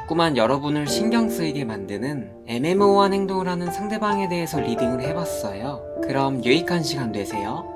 자꾸만 여러분을 신경 쓰이게 만드는 애매모호한 행동을 하는 상대방에 대해서 리딩을 해봤어요. 그럼 유익한 시간 되세요.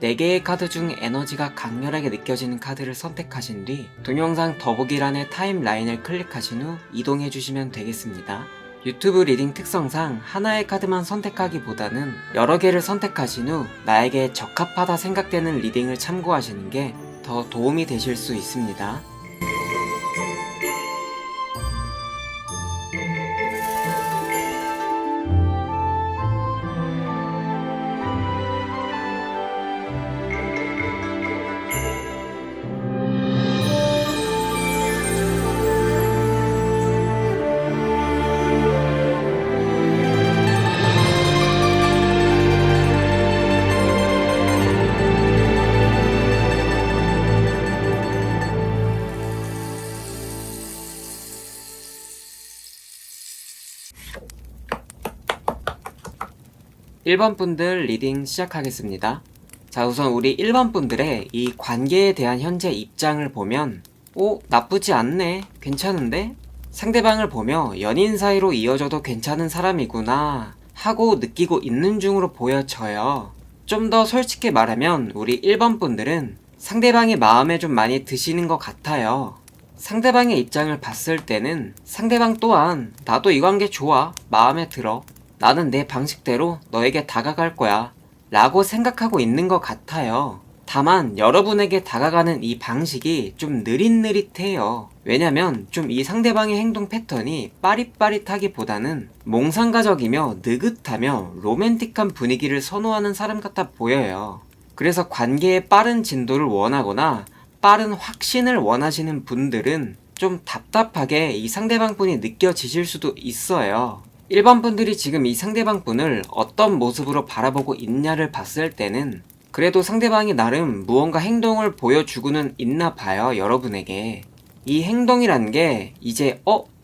네 개의 카드 중 에너지가 강렬하게 느껴지는 카드를 선택하신 뒤 동영상 더보기란의 타임라인을 클릭하신 후 이동해 주시면 되겠습니다. 유튜브 리딩 특성상 하나의 카드만 선택하기보다는 여러 개를 선택하신 후 나에게 적합하다 생각되는 리딩을 참고하시는 게 더 도움이 되실 수 있습니다. 1번 분들 리딩 시작하겠습니다. 자, 우선 우리 1번 분들의 이 관계에 대한 현재 입장을 보면 나쁘지 않네, 괜찮은데? 상대방을 보며 연인 사이로 이어져도 괜찮은 사람이구나 하고 느끼고 있는 중으로 보여져요. 좀 더 솔직히 말하면 우리 1번 분들은 상대방의 마음에 좀 많이 드시는 것 같아요. 상대방의 입장을 봤을 때는 상대방 또한 나도 이 관계 좋아, 마음에 들어, 나는 내 방식대로 너에게 다가갈 거야 라고 생각하고 있는 것 같아요. 다만 여러분에게 다가가는 이 방식이 좀 느릿느릿해요. 왜냐면 좀 이 상대방의 행동 패턴이 빠릿빠릿하기보다는 몽상가적이며 느긋하며 로맨틱한 분위기를 선호하는 사람 같아 보여요. 그래서 관계의 빠른 진도를 원하거나 빠른 확신을 원하시는 분들은 좀 답답하게 이 상대방 분이 느껴지실 수도 있어요. 1번 분들이 지금 이 상대방 분을 어떤 모습으로 바라보고 있냐를 봤을 때는 그래도 상대방이 나름 무언가 행동을 보여주고는 있나 봐요, 여러분에게. 이 행동이란 게 이제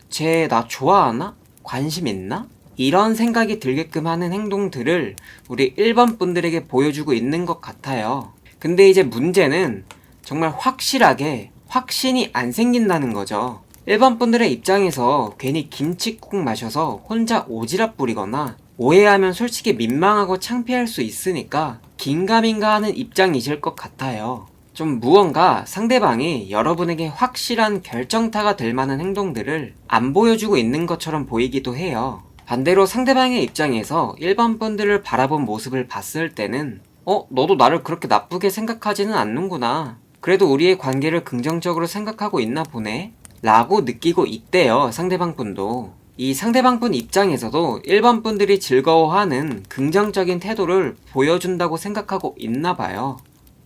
쟤 나 좋아하나? 관심 있나? 이런 생각이 들게끔 하는 행동들을 우리 1번 분들에게 보여주고 있는 것 같아요. 근데 이제 문제는 정말 확실하게 확신이 안 생긴다는 거죠. 1번 분들의 입장에서 괜히 김칫국 마셔서 혼자 오지랖 부리거나 오해하면 솔직히 민망하고 창피할 수 있으니까 긴가민가 하는 입장이실 것 같아요. 좀 무언가 상대방이 여러분에게 확실한 결정타가 될 만한 행동들을 안 보여주고 있는 것처럼 보이기도 해요. 반대로 상대방의 입장에서 1번 분들을 바라본 모습을 봤을 때는 너도 나를 그렇게 나쁘게 생각하지는 않는구나, 그래도 우리의 관계를 긍정적으로 생각하고 있나 보네 라고 느끼고 있대요, 상대방 분도. 이 상대방 분 입장에서도 1번 분들이 즐거워하는 긍정적인 태도를 보여준다고 생각하고 있나 봐요.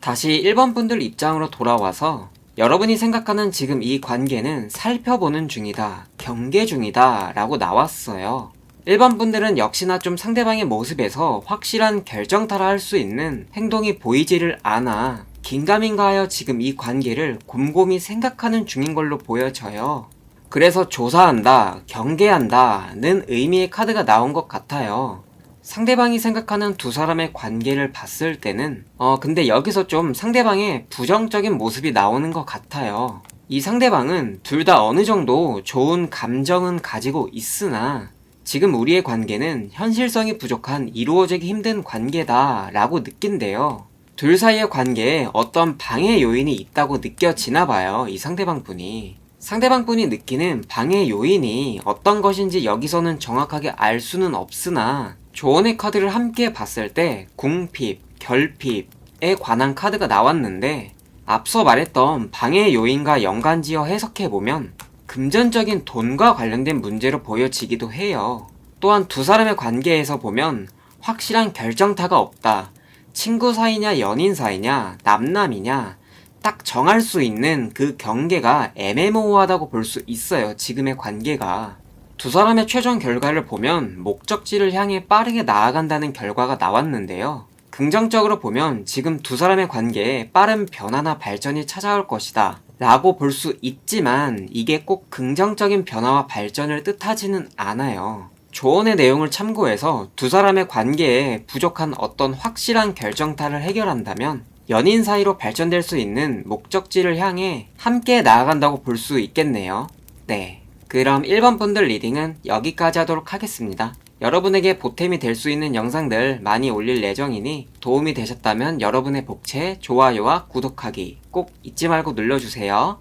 다시 1번 분들 입장으로 돌아와서 여러분이 생각하는 지금 이 관계는 살펴보는 중이다, 경계 중이다 라고 나왔어요. 1번 분들은 역시나 좀 상대방의 모습에서 확실한 결정타를 할 수 있는 행동이 보이지를 않아 긴가민가 하여 지금 이 관계를 곰곰이 생각하는 중인 걸로 보여져요. 그래서 조사한다, 경계한다는 의미의 카드가 나온 것 같아요. 상대방이 생각하는 두 사람의 관계를 봤을 때는 근데 여기서 좀 상대방의 부정적인 모습이 나오는 것 같아요. 이 상대방은 둘 다 어느 정도 좋은 감정은 가지고 있으나 지금 우리의 관계는 현실성이 부족한 이루어지기 힘든 관계다 라고 느낀대요. 둘 사이의 관계에 어떤 방해 요인이 있다고 느껴지나 봐요, 이 상대방 분이. 상대방 분이 느끼는 방해 요인이 어떤 것인지 여기서는 정확하게 알 수는 없으나 조언의 카드를 함께 봤을 때 궁핍, 결핍에 관한 카드가 나왔는데 앞서 말했던 방해 요인과 연관지어 해석해보면 금전적인 돈과 관련된 문제로 보여지기도 해요. 또한 두 사람의 관계에서 보면 확실한 결정타가 없다, 친구 사이냐 연인 사이냐 남남이냐 딱 정할 수 있는 그 경계가 애매모호하다고 볼 수 있어요. 지금의 관계가. 두 사람의 최종 결과를 보면 목적지를 향해 빠르게 나아간다는 결과가 나왔는데요. 긍정적으로 보면 지금 두 사람의 관계에 빠른 변화나 발전이 찾아올 것이다 라고 볼 수 있지만 이게 꼭 긍정적인 변화와 발전을 뜻하지는 않아요. 조언의 내용을 참고해서 두 사람의 관계에 부족한 어떤 확실한 결정타를 해결한다면 연인 사이로 발전될 수 있는 목적지를 향해 함께 나아간다고 볼 수 있겠네요. 네. 그럼 1번 분들 리딩은 여기까지 하도록 하겠습니다. 여러분에게 보탬이 될 수 있는 영상들 많이 올릴 예정이니 도움이 되셨다면 여러분의 복채, 좋아요와 구독하기 꼭 잊지 말고 눌러주세요.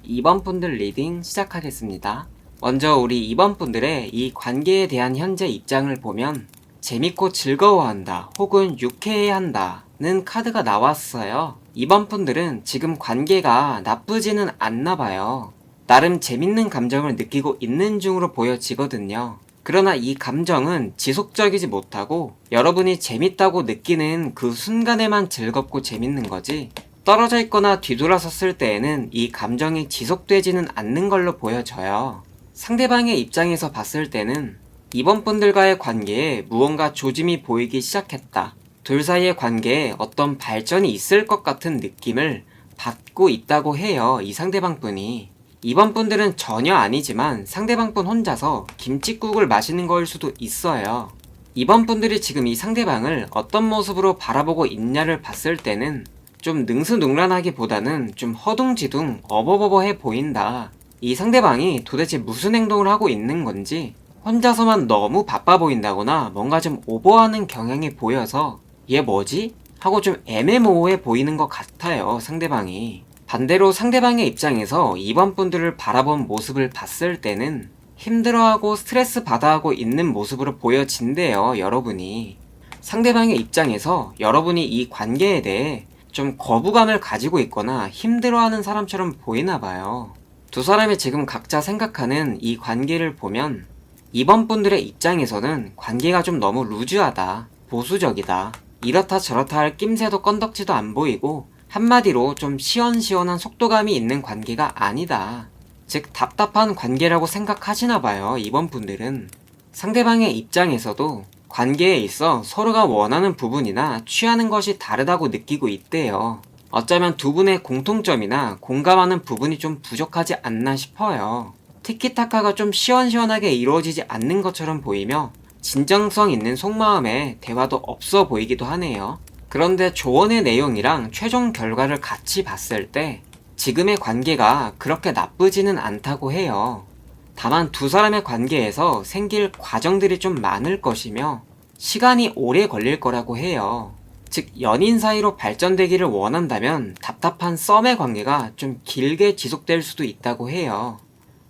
2번 분들 리딩 시작하겠습니다. 먼저 우리 2번 분들의 이 관계에 대한 현재 입장을 보면 재밌고 즐거워한다 혹은 유쾌해한다 는 카드가 나왔어요. 2번 분들은 지금 관계가 나쁘지는 않나봐요. 나름 재밌는 감정을 느끼고 있는 중으로 보여지거든요. 그러나 이 감정은 지속적이지 못하고 여러분이 재밌다고 느끼는 그 순간에만 즐겁고 재밌는 거지 떨어져 있거나 뒤돌아섰을 때에는 이 감정이 지속되지는 않는 걸로 보여져요. 상대방의 입장에서 봤을 때는 2번 분들과의 관계에 무언가 조짐이 보이기 시작했다. 둘 사이의 관계에 어떤 발전이 있을 것 같은 느낌을 받고 있다고 해요. 이 상대방 분이. 2번 분들은 전혀 아니지만 상대방 분 혼자서 김칫국을 마시는 거일 수도 있어요. 2번 분들이 지금 이 상대방을 어떤 모습으로 바라보고 있냐를 봤을 때는 좀 능수능란하기보다는 좀 허둥지둥 어버버버해 보인다. 이 상대방이 도대체 무슨 행동을 하고 있는 건지 혼자서만 너무 바빠 보인다거나 뭔가 좀 오버하는 경향이 보여서 얘 뭐지? 하고 좀 애매모호해 보이는 것 같아요. 상대방이. 반대로 상대방의 입장에서 2번 분들을 바라본 모습을 봤을 때는 힘들어하고 스트레스 받아하고 있는 모습으로 보여진대요. 여러분이. 상대방의 입장에서 여러분이 이 관계에 대해 좀 거부감을 가지고 있거나 힘들어하는 사람처럼 보이나 봐요. 두 사람이 지금 각자 생각하는 이 관계를 보면 2번 분들의 입장에서는 관계가 좀 너무 루즈하다, 보수적이다, 이렇다 저렇다 할 낌새도 건덕지도 안 보이고 한마디로 좀 시원시원한 속도감이 있는 관계가 아니다. 즉 답답한 관계라고 생각하시나 봐요. 2번 분들은. 상대방의 입장에서도 관계에 있어 서로가 원하는 부분이나 취하는 것이 다르다고 느끼고 있대요. 어쩌면 두 분의 공통점이나 공감하는 부분이 좀 부족하지 않나 싶어요. 티키타카가 좀 시원시원하게 이루어지지 않는 것처럼 보이며 진정성 있는 속마음에 대화도 없어 보이기도 하네요. 그런데 조언의 내용이랑 최종 결과를 같이 봤을 때 지금의 관계가 그렇게 나쁘지는 않다고 해요. 다만 두 사람의 관계에서 생길 과정들이 좀 많을 것이며 시간이 오래 걸릴 거라고 해요. 즉 연인 사이로 발전되기를 원한다면 답답한 썸의 관계가 좀 길게 지속될 수도 있다고 해요.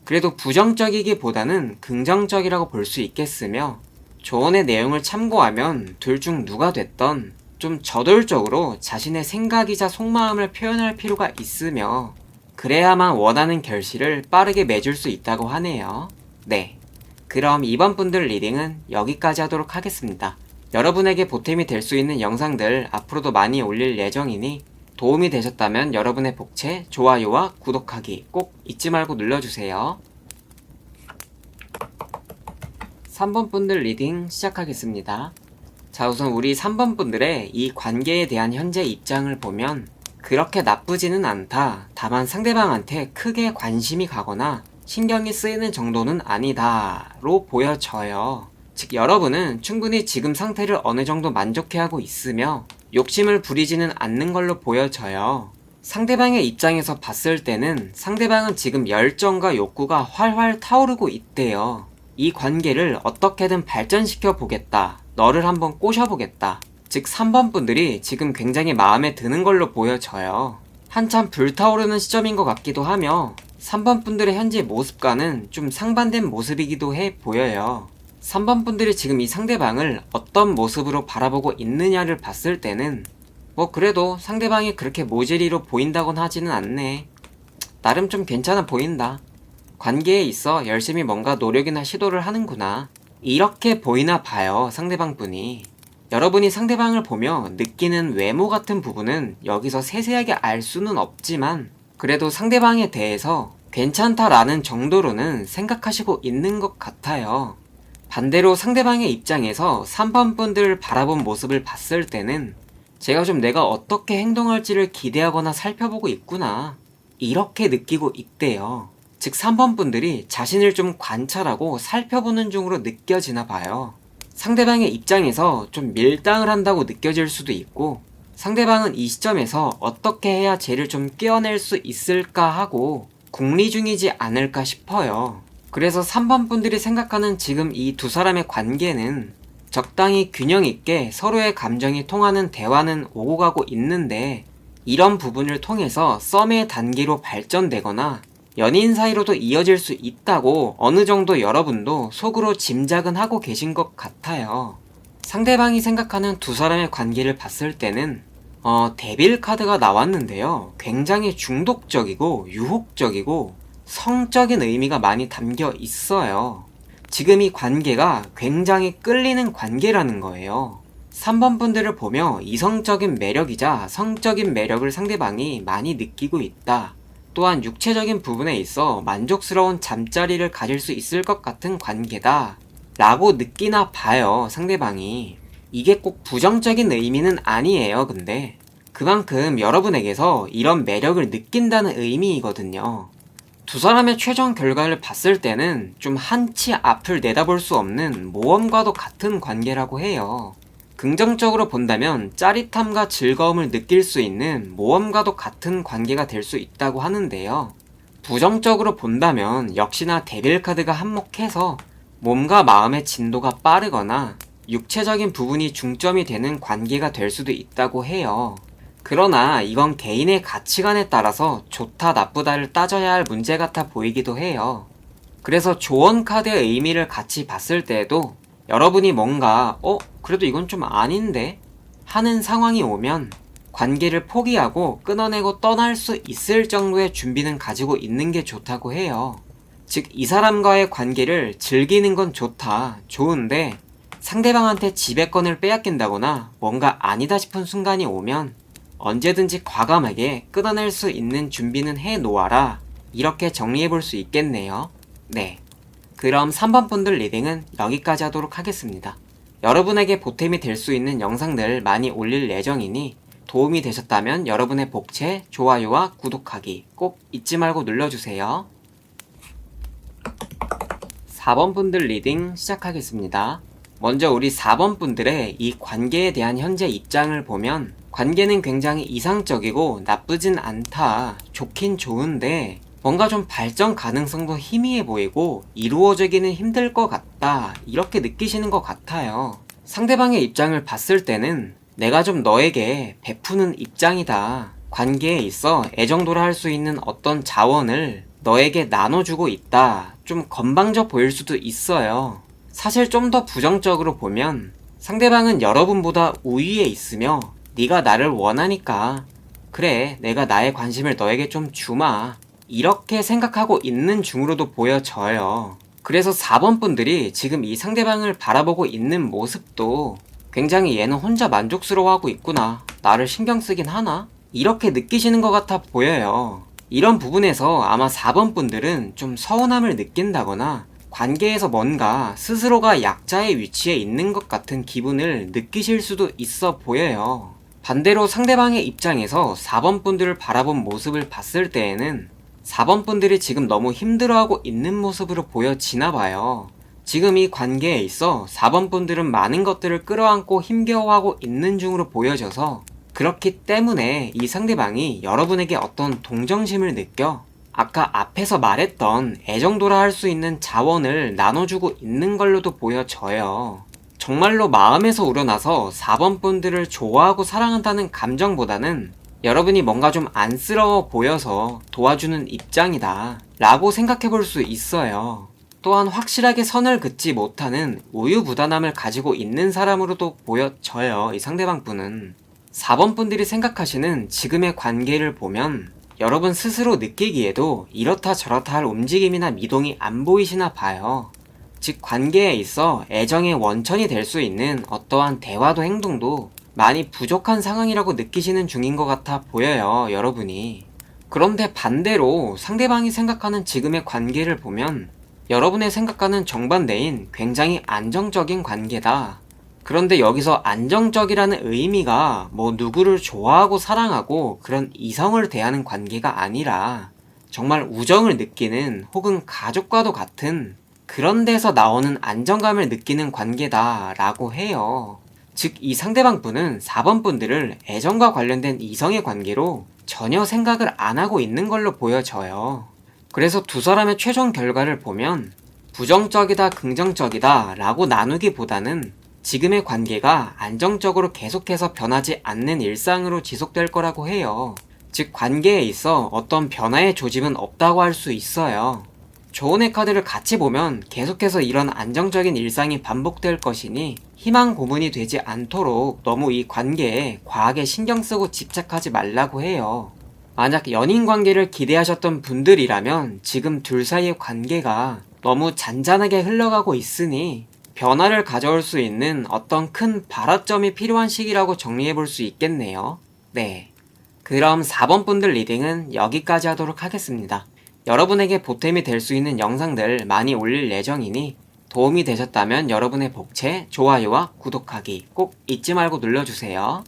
그래도 부정적이기보다는 긍정적이라고 볼 수 있겠으며 조언의 내용을 참고하면 둘 중 누가 됐던 좀 저돌적으로 자신의 생각이자 속마음을 표현할 필요가 있으며 그래야만 원하는 결실을 빠르게 맺을 수 있다고 하네요. 네. 그럼 이번 분들 리딩은 여기까지 하도록 하겠습니다. 여러분에게 보탬이 될 수 있는 영상들 앞으로도 많이 올릴 예정이니 도움이 되셨다면 여러분의 복채, 좋아요와 구독하기 꼭 잊지 말고 눌러주세요. 3번 분들 리딩 시작하겠습니다. 자, 우선 우리 3번 분들의 이 관계에 대한 현재 입장을 보면 그렇게 나쁘지는 않다. 다만 상대방한테 크게 관심이 가거나 신경이 쓰이는 정도는 아니다로 보여져요. 즉 여러분은 충분히 지금 상태를 어느 정도 만족해하고 있으며 욕심을 부리지는 않는 걸로 보여져요. 상대방의 입장에서 봤을 때는 상대방은 지금 열정과 욕구가 활활 타오르고 있대요. 이 관계를 어떻게든 발전시켜 보겠다. 너를 한번 꼬셔보겠다. 즉 3번 분들이 지금 굉장히 마음에 드는 걸로 보여져요. 한참 불타오르는 시점인 것 같기도 하며 3번 분들의 현재 모습과는 좀 상반된 모습이기도 해 보여요. 3번 분들이 지금 이 상대방을 어떤 모습으로 바라보고 있느냐를 봤을 때는 뭐 그래도 상대방이 그렇게 모질이로 보인다곤 하지는 않네. 나름 좀 괜찮아 보인다. 관계에 있어 열심히 뭔가 노력이나 시도를 하는구나. 이렇게 보이나 봐요, 상대방 분이. 여러분이 상대방을 보며 느끼는 외모 같은 부분은 여기서 세세하게 알 수는 없지만 그래도 상대방에 대해서 괜찮다라는 정도로는 생각하시고 있는 것 같아요. 반대로 상대방의 입장에서 3번 분들을 바라본 모습을 봤을 때는 제가 좀 내가 어떻게 행동할지를 기대하거나 살펴보고 있구나, 이렇게 느끼고 있대요. 즉 3번 분들이 자신을 좀 관찰하고 살펴보는 중으로 느껴지나 봐요. 상대방의 입장에서 좀 밀당을 한다고 느껴질 수도 있고 상대방은 이 시점에서 어떻게 해야 쟤를 좀 꿰어낼 수 있을까 하고 궁리 중이지 않을까 싶어요. 그래서 3번 분들이 생각하는 지금 이 두 사람의 관계는 적당히 균형 있게 서로의 감정이 통하는 대화는 오고 가고 있는데 이런 부분을 통해서 썸의 단계로 발전되거나 연인 사이로도 이어질 수 있다고 어느 정도 여러분도 속으로 짐작은 하고 계신 것 같아요. 상대방이 생각하는 두 사람의 관계를 봤을 때는 데빌 카드가 나왔는데요. 굉장히 중독적이고 유혹적이고 성적인 의미가 많이 담겨 있어요. 지금 이 관계가 굉장히 끌리는 관계라는 거예요. 3번 분들을 보며 이성적인 매력이자 성적인 매력을 상대방이 많이 느끼고 있다. 또한 육체적인 부분에 있어 만족스러운 잠자리를 가질 수 있을 것 같은 관계다 라고 느끼나 봐요, 상대방이. 이게 꼭 부정적인 의미는 아니에요. 근데 그만큼 여러분에게서 이런 매력을 느낀다는 의미이거든요. 두 사람의 최종 결과를 봤을 때는 좀 한치 앞을 내다볼 수 없는 모험과도 같은 관계라고 해요. 긍정적으로 본다면 짜릿함과 즐거움을 느낄 수 있는 모험과도 같은 관계가 될 수 있다고 하는데요. 부정적으로 본다면 역시나 데빌 카드가 한몫해서 몸과 마음의 진도가 빠르거나 육체적인 부분이 중점이 되는 관계가 될 수도 있다고 해요. 그러나 이건 개인의 가치관에 따라서 좋다 나쁘다를 따져야 할 문제 같아 보이기도 해요. 그래서 조언 카드의 의미를 같이 봤을 때에도 여러분이 뭔가 그래도 이건 좀 아닌데 하는 상황이 오면 관계를 포기하고 끊어내고 떠날 수 있을 정도의 준비는 가지고 있는 게 좋다고 해요. 즉 이 사람과의 관계를 즐기는 건 좋다, 좋은데 상대방한테 지배권을 빼앗긴다거나 뭔가 아니다 싶은 순간이 오면 언제든지 과감하게 끊어낼 수 있는 준비는 해 놓아라, 이렇게 정리해 볼 수 있겠네요. 네, 그럼 3번 분들 리딩은 여기까지 하도록 하겠습니다. 여러분에게 보탬이 될 수 있는 영상들 많이 올릴 예정이니 도움이 되셨다면 여러분의 복채, 좋아요와 구독하기 꼭 잊지 말고 눌러주세요. 4번 분들 리딩 시작하겠습니다. 먼저 우리 4번 분들의 이 관계에 대한 현재 입장을 보면 관계는 굉장히 이상적이고 나쁘진 않다, 좋긴 좋은데 뭔가 좀 발전 가능성도 희미해 보이고 이루어지기는 힘들 것 같다, 이렇게 느끼시는 것 같아요. 상대방의 입장을 봤을 때는 내가 좀 너에게 베푸는 입장이다, 관계에 있어 애정도라 할 수 있는 어떤 자원을 너에게 나눠주고 있다, 좀 건방져 보일 수도 있어요. 사실 좀 더 부정적으로 보면 상대방은 여러분보다 우위에 있으며 네가 나를 원하니까 그래 내가 나의 관심을 너에게 좀 주마, 이렇게 생각하고 있는 중으로도 보여져요. 그래서 4번 분들이 지금 이 상대방을 바라보고 있는 모습도 굉장히 얘는 혼자 만족스러워하고 있구나, 나를 신경 쓰긴 하나, 이렇게 느끼시는 것 같아 보여요. 이런 부분에서 아마 4번 분들은 좀 서운함을 느낀다거나 관계에서 뭔가 스스로가 약자의 위치에 있는 것 같은 기분을 느끼실 수도 있어 보여요. 반대로 상대방의 입장에서 4번 분들을 바라본 모습을 봤을 때에는 4번 분들이 지금 너무 힘들어하고 있는 모습으로 보여지나 봐요. 지금 이 관계에 있어 4번 분들은 많은 것들을 끌어안고 힘겨워하고 있는 중으로 보여져서 그렇기 때문에 이 상대방이 여러분에게 어떤 동정심을 느껴 아까 앞에서 말했던 애정도라 할 수 있는 자원을 나눠주고 있는 걸로도 보여져요. 정말로 마음에서 우러나서 4번 분들을 좋아하고 사랑한다는 감정보다는 여러분이 뭔가 좀 안쓰러워 보여서 도와주는 입장이다 라고 생각해 볼 수 있어요. 또한 확실하게 선을 긋지 못하는 우유부단함을 가지고 있는 사람으로도 보여져요. 이 상대방 분은 4번 분들이 생각하시는 지금의 관계를 보면 여러분 스스로 느끼기에도 이렇다 저렇다 할 움직임이나 미동이 안 보이시나 봐요. 즉 관계에 있어 애정의 원천이 될 수 있는 어떠한 대화도 행동도 많이 부족한 상황이라고 느끼시는 중인 것 같아 보여요, 여러분이. 그런데 반대로 상대방이 생각하는 지금의 관계를 보면 여러분의 생각과는 정반대인 굉장히 안정적인 관계다. 그런데 여기서 안정적이라는 의미가 뭐 누구를 좋아하고 사랑하고 그런 이성을 대하는 관계가 아니라 정말 우정을 느끼는 혹은 가족과도 같은 그런 데서 나오는 안정감을 느끼는 관계다라고 해요. 즉, 이 상대방 분은 4번 분들을 애정과 관련된 이성의 관계로 전혀 생각을 안 하고 있는 걸로 보여져요. 그래서 두 사람의 최종 결과를 보면 부정적이다, 긍정적이다 라고 나누기보다는 지금의 관계가 안정적으로 계속해서 변하지 않는 일상으로 지속될 거라고 해요. 즉, 관계에 있어 어떤 변화의 조짐은 없다고 할 수 있어요. 조언의 카드를 같이 보면 계속해서 이런 안정적인 일상이 반복될 것이니 희망 고문이 되지 않도록 너무 이 관계에 과하게 신경 쓰고 집착하지 말라고 해요. 만약 연인 관계를 기대하셨던 분들이라면 지금 둘 사이의 관계가 너무 잔잔하게 흘러가고 있으니 변화를 가져올 수 있는 어떤 큰 발화점이 필요한 시기라고 정리해 볼 수 있겠네요. 네. 그럼 4번 분들 리딩은 여기까지 하도록 하겠습니다. 여러분에게 보탬이 될 수 있는 영상들 많이 올릴 예정이니 도움이 되셨다면 여러분의 복채, 좋아요와 구독하기 꼭 잊지 말고 눌러주세요.